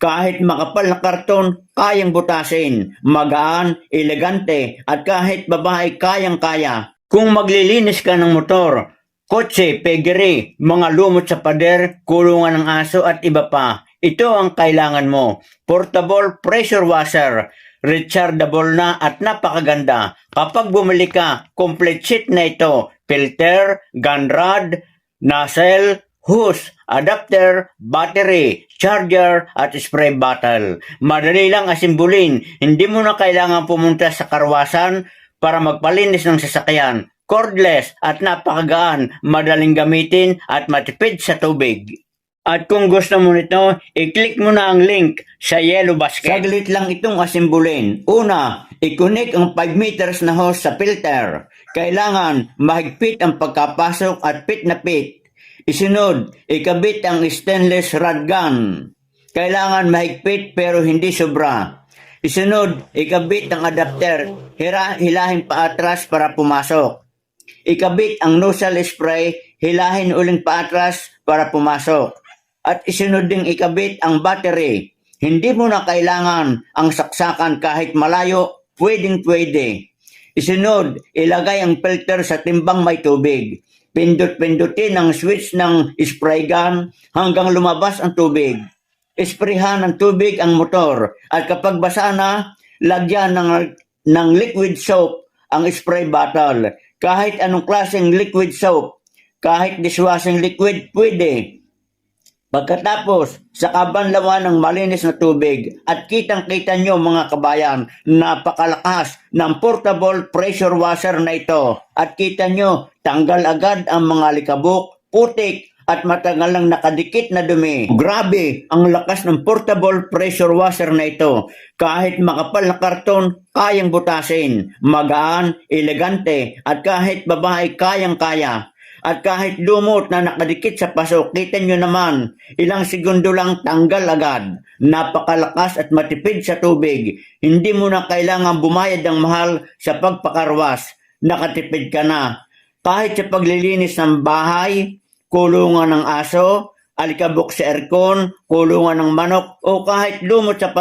Kahit makapal na karton, kayang butasin, magaan, elegante, at kahit babae kayang-kaya. Kung maglilinis ka ng motor, kotse, pegeri, mga lumot sa pader, kulungan ng aso at iba pa, ito ang kailangan mo. Portable pressure washer, rechargeable na at napakaganda. Kapag bumili ka, complete set na ito. Filter, gun rod, nozzle, hose, adapter, battery, charger, at spray bottle. Madali lang asimbulin. Hindi mo na kailangan pumunta sa karwasan para magpalinis ng sasakyan. Cordless at napakagaan, madaling gamitin at matipid sa tubig. At kung gusto mo nito, i-click mo na ang link sa yellow basket. Saglit lang itong asimbulin. Una, i-connect ang 5 meters na hose sa filter. Kailangan mahigpit ang pagkapasok at pit na pit. Isunod, ikabit ang stainless rod gun. Kailangan mahigpit pero hindi sobra. Isunod, ikabit ang adapter. Hilahin pa atras para pumasok. Ikabit ang nozzle spray. Hilahin uling pa atras para pumasok. At isunod ding ikabit ang battery. Hindi mo na kailangan ang saksakan kahit malayo, pwedeng-pwede. Isunod, ilagay ang filter sa timbang may tubig. Pindot-pindutin ang switch ng spray gun hanggang lumabas ang tubig. Isprehan ng tubig ang motor at kapag basa na, lagyan ng liquid soap ang spray bottle. Kahit anong klaseng liquid soap, kahit dishwashing liquid, pwede. Pagkatapos, sa banlawan ng malinis na tubig at kitang-kita nyo mga kabayan, napakalakas ng portable pressure washer na ito. At kita nyo, tanggal agad ang mga likabok, putik at matagal lang nakadikit na dumi. Grabe ang lakas ng portable pressure washer na ito. Kahit makapal na karton, kayang butasin, magaan, elegante at kahit babae kayang-kaya. At kahit lumot na nakadikit sa pasok, kita nyo naman, ilang segundo lang tanggal agad. Napakalakas at matipid sa tubig. Hindi mo na kailangan bumayad ng mahal sa pagpakarwas. Nakatipid ka na. Kahit sa paglilinis ng bahay, kulungan ng aso, alikabok sa aircon, kulungan ng manok, o kahit lumot sa